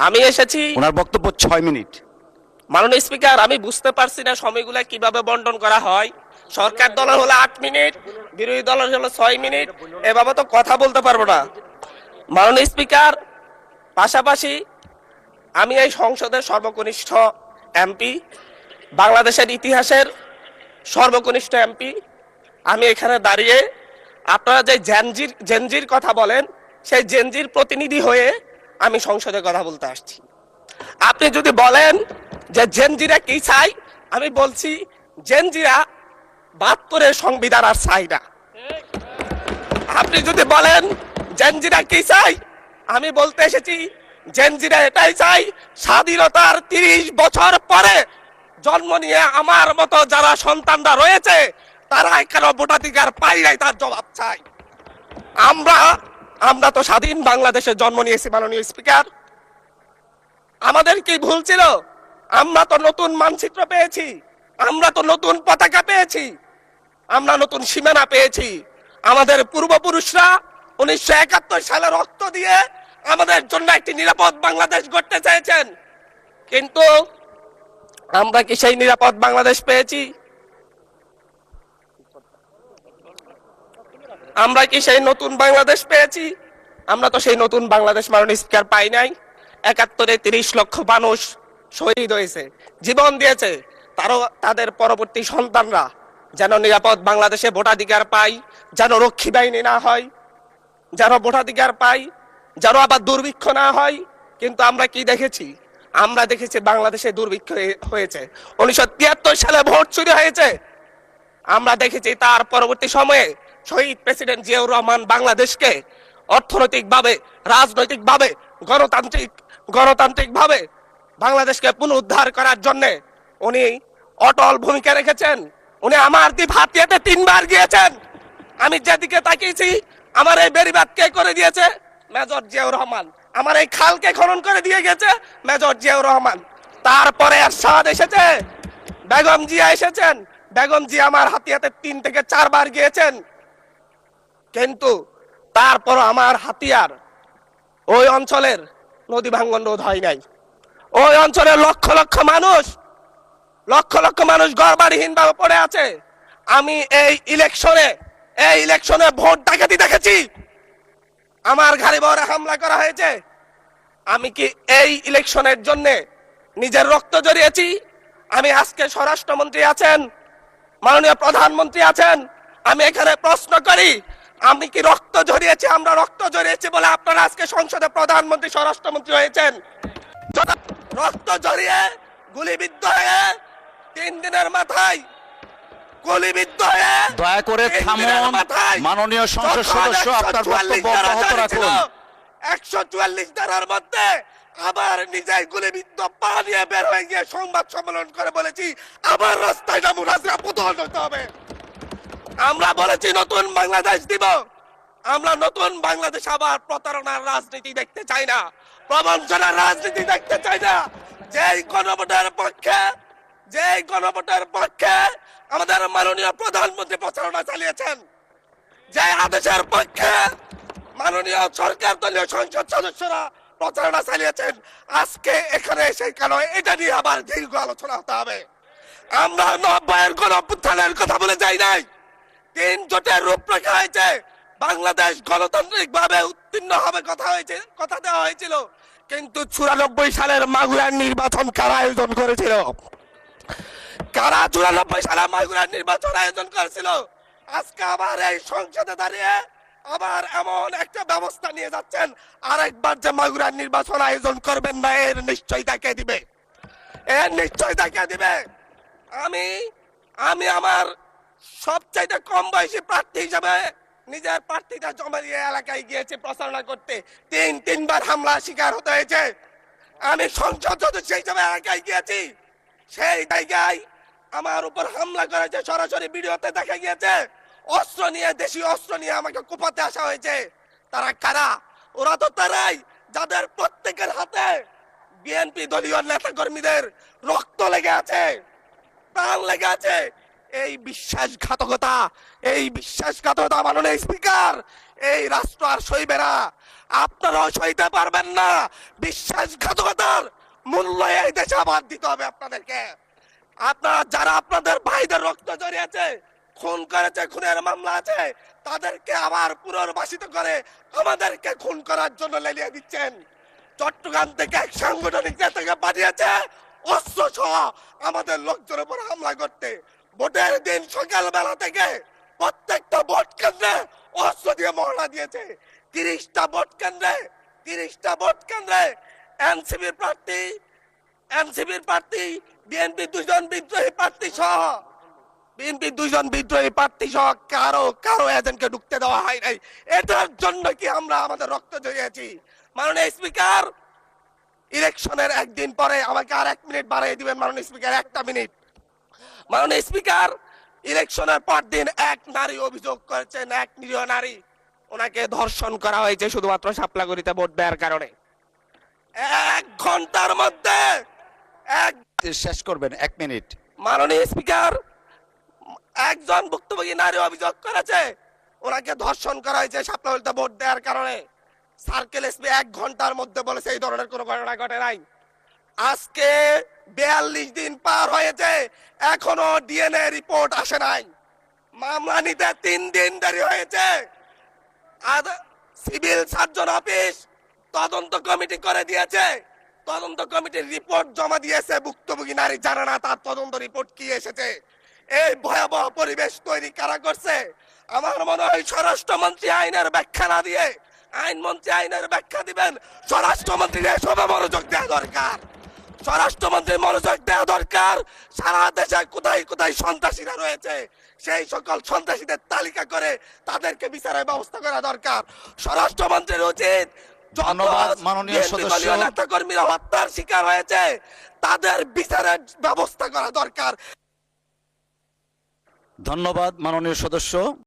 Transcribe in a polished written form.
আমি এসেছি। ওনার বক্তব্য 6 মিনিট। মাননীয় স্পিকার, আমি বুঝতে পারছি না সময়গুলা কিভাবে বন্টন করা হয়। সরকার দলের হলো 8 মিনিট, বিরোধী দলের হলো 6 মিনিট, এভাবে তো কথা বলতে পারবো না। মাননীয় স্পিকার, পাশাপাশি আমি এই সংসদের সর্বকনিষ্ঠ এমপি, বাংলাদেশের ইতিহাসের সর্বকনিষ্ঠ এমপি। আমি এখানে দাঁড়িয়ে আপনারা যে জেনজির কথা বলেন, সেই জেনজির প্রতিনিধি হয়ে আমি সংসদে কথা বলতে আসছি। আপনি যদি বলেন যে জেনজিরা কি চাই, আমি বলছি জেনজিরা 72-এর সংবিধান আর চাই না। আপনি যদি বলেন জেনজিরা কি চাই, আমি বলতে এসেছি জেনজিরা এটাই চাই, স্বাধীনতার 30 বছর পরে জন্ম নিয়ে আমার মতো যারা সন্তানরা রয়েছে তারা কেন ভোটাধিকার পাই নাই তার জবাব চাই। আমরা তো স্বাধীন বাংলাদেশে জন্ম নিয়েছি মাননীয় স্পিকার। আমাদের কি ভুল ছিল? আমরা তো নতুন মানচিত্র পেয়েছি, আমরা তো নতুন পতাকা পেয়েছি, আমরা নতুন সীমানা পেয়েছি। আমাদের পূর্বপুরুষরা 1971 সালে রক্ত দিয়ে আমাদের জন্য একটি নিরাপদ বাংলাদেশ গড়তে চেয়েছেন, কিন্তু আমরা কি সেই নিরাপদ বাংলাদেশ পেয়েছি? আমরা কি সেই নতুন বাংলাদেশ পেয়েছি? আমরা তো সেই নতুন বাংলাদেশ মাননীয় স্পিকার পাই নাই। 71-এ 30 লক্ষ মানুষ শহীদ হয়েছে, জীবন দিয়েছে, তাদের পরবর্তী সন্তানরা যেন নিরাপদ বাংলাদেশে ভোটাধিকার পায়, যেন রক্ষী বাহিনী না হয়, যেন ভোটাধিকার পায়, যেন আবার দুর্ভিক্ষ না হয়। কিন্তু আমরা কি দেখেছি? আমরা দেখেছি বাংলাদেশে দুর্ভিক্ষ হয়েছে। 1973 সালে ভোট চুরি হয়েছে। আমরা দেখেছি তার পরবর্তী সময়ে শহীদ প্রেসিডেন্ট জিয়াউর রহমান বাংলাদেশকে অর্থনৈতিকভাবে, রাজনৈতিকভাবে, গণতান্ত্রিকভাবে বাংলাদেশকে পুনরুদ্ধার করার জন্য উনি অটল ভূমিকা রেখেছেন। উনি আমার দ্বীপ হাতিয়াতে 3 বার গিয়েছেন। আমি যেদিকে তাকিয়েছি, আমার এই বেড়িবাঁধ কে করে দিয়েছে? মেজর জিয়াউর রহমান। আমার এই খালকে খনন করে দিয়ে গেছে মেজর জিয়াউর রহমান। তারপরে এরশাদ এসেছে, বেগম জিয়া এসেছেন। বেগম জিয়া আমার হাতিয়াতে 3 থেকে 4 বার গিয়েছেন, কিন্তু তারপর আমার হাতিয়ার ওই অঞ্চলের নদী ভাঙ্গন রোধ হয় নাই। ওই অঞ্চলের লক্ষ লক্ষ মানুষ ঘরবাড়িহীন ভাবে পড়ে আছে। আমি এই ইলেকশনে ভোট ডাকাতি দেখেছি। আমার গাড়ি বহরে হামলা করা হয়েছে। আমি কি এই ইলেকশনের জন্য নিজের রক্ত জড়িয়েছি? আমি আজকে স্বরাষ্ট্রমন্ত্রী আছেন, মাননীয় প্রধানমন্ত্রী আছেন, আমি এখানে প্রশ্ন করি, আমি কি রক্ত ঝরিয়েছি? আমরা রক্ত ঝরিয়েছি বলে আপনারা আজকে সংসদে প্রধানমন্ত্রী, স্বরাষ্ট্রমন্ত্রী হয়েছেন। রক্ত ঝরিয়ে গুলিবিদ্ধ হয়ে 3 দিনের মাথায় গুলিবিদ্ধ হয়ে, দয়া করে থামুন মাননীয় সংসদ সদস্য, আপনার বক্তব্য অব্যাহত রাখুন। 144 ধারার মধ্যে আবার নিজেই গুলিবিদ্ধ পা নিয়ে বের হয়ে গিয়ে সংবাদ সম্মেলন করে বলেছি আবার রাস্তায় নামুন, হাসিনা পতন হতে হবে। আমরা বলেছি নতুন বাংলাদেশ দিব। আমরা নতুন বাংলাদেশ আবার প্রতারণার রাজনীতি দেখতে চাই না, প্রবঞ্চনার রাজনীতি দেখতে চাই না। যেই গণভোটের পক্ষে আমাদের মাননীয় প্রধানমন্ত্রী প্রচারণা চালিয়েছেন, যে আদেশের পক্ষে মাননীয় সরকার দলীয় সংসদ সদস্যরা প্রচারণা চালিয়েছেন, আজকে এখানে সেই কেন এটা নিয়ে আবার দীর্ঘ আলোচনা হতে হবে। আমরা 90-এর গণঅভ্যুত্থানের কথা বলে যাই নাই। 3 জোটের রূপরেখা হয়েছে, বাংলাদেশ গণতান্ত্রিক ভাবে উত্তীর্ণ হবে কথা দেওয়া হয়েছিল, কিন্তু 94 সালের মাগুরার নির্বাচন কারা আয়োজন করেছিল? কারা 94 সালে মাগুরার নির্বাচন আয়োজন করেছিল? আজকে আবার এই সংসদে দাঁড়িয়ে আবার এমন একটা ব্যবস্থা নিয়ে যাচ্ছেন, আরেকবার যে মাগুরার নির্বাচন আয়োজন করবেন না, এর নিশ্চয়তা কে দিবে? আমি আমার সবচাইতে কম বয়সী প্রার্থী হিসেবে নিজের প্রার্থীটা জমা দিয়ে এলাকায় গিয়েছে প্রচারণা করতে। 3 বার হামলার শিকার হতে হয়েছে। আমি সংসদ সদস্য হিসেবে এলাকায় গিয়েছি, সেই জায়গায় আমার উপর হামলা করেছে, সরাসরি ভিডিওতে দেখা গিয়েছে। অস্ত্র নিয়ে, দেশীয় অস্ত্র নিয়ে আমাকে কোপাতে আসা হয়েছে। তারা কারা? ওরা তো তারাই যাদের প্রত্যেকের হাতে বিএনপি দলীয় নেতা কর্মীদের রক্ত লেগে আছে, প্রাণ লেগে আছে। এই বিশ্বাসঘাতকতা মাননীয় স্পিকার, এই রাষ্ট্র আর সইবে না, আপনারাও সইতে পারবেন না। বিশ্বাসঘাতকতার মূল্য এই দেশে আবার দিতে হবে আপনাদেরকে। আপনারা যারা আপনাদের ভাইদের রক্ত জড়িয়েছে, খুন করেছে, খুনের মামলা আছে, তাদেরকে আবার পুনর্বাসিত করে আমাদেরকে খুন করার জন্য লেলিয়ে দিচ্ছেন। চট্টগ্রাম থেকে এক সাংগঠনিক নেতাকে পাঠিয়েছে অস্ত্র সহ আমাদের লোকজনের উপর হামলা করতে। ভোটের দিন সকালবেলা থেকে প্রত্যেকটা ভোট কেন্দ্রে অস্ত্র দিয়ে মহড়া দিয়েছে। 30টা ভোট কেন্দ্রে এনসিপির প্রার্থী, বিএনপি দুজন বিদ্রোহী প্রার্থী সহ কারো এজেন্টকে ঢুকতে দেওয়া হয় নাই। এটার জন্য কি আমরা আমাদের রক্ত জড়িয়েছি? মাননীয় স্পিকার, ইলেকশনের একদিন পরে আমাকে আর 1 মিনিট বাড়িয়ে দিবেন মাননীয় স্পিকার, 1টা মিনিট। মাননীয় স্পিকার, ইলেকশনের পর দিন এক নারী অভিযোগ করেছেন, এক নিরীহ নারী, ওনাকে ধর্ষণ করা হয়েছে শুধুমাত্র শাপলাগড়িতে ভোট দেওয়ার কারণে। 1 ঘন্টার মধ্যে শেষ করবেন 1 মিনিট। মাননীয় স্পিকার, একজন ভুক্তভোগী নারী অভিযোগ করেছে ওনাকে ধর্ষণ করা হয়েছে শাপলাগড়িতে ভোট দেওয়ার কারণে। সার্কেল এসপি 1 ঘন্টার মধ্যে বলেছে এই ধরনের কোনো ঘটনা ঘটে নাই। আজকে 42 দিন পার হয়েছে, এখনো ডিএনএ রিপোর্ট আসে নাই। মামলা নিতে 3 দিন দেরি হয়েছে। সিভিল সার্জন অফিস তদন্ত কমিটি করে দিয়েছে, তদন্ত কমিটির রিপোর্ট জমা দিয়েছে। ভুক্তভোগী নারী জানে না তার তদন্ত রিপোর্ট কি এসেছে। এই ভয়াবহ পরিবেশ তৈরি কারা করছে? আমার মনে হয় স্বরাষ্ট্রমন্ত্রী আইনের ব্যাখ্যা না দিয়ে, আইনমন্ত্রী আইনের ব্যাখ্যা দিবেন, স্বরাষ্ট্রমন্ত্রীর এসবে মনোযোগ দেওয়া দরকার। স্বরাষ্ট্রমন্ত্রীর মনোযোগ দেওয়া দরকার। সারা দেশে কোথায় কোথায় সন্ত্রাসীরা রয়েছে সেই সকল সন্ত্রাসীদের তালিকা করে তাদেরকে বিচারের ব্যবস্থা করা দরকার। স্বরাষ্ট্রমন্ত্রীর উচিত ধন্যবাদ মাননীয় সদস্য। নেতা কর্মীরা হত্যার শিকার হয়েছে তাদের বিচারের ব্যবস্থা করা দরকার। ধন্যবাদ মাননীয় সদস্য।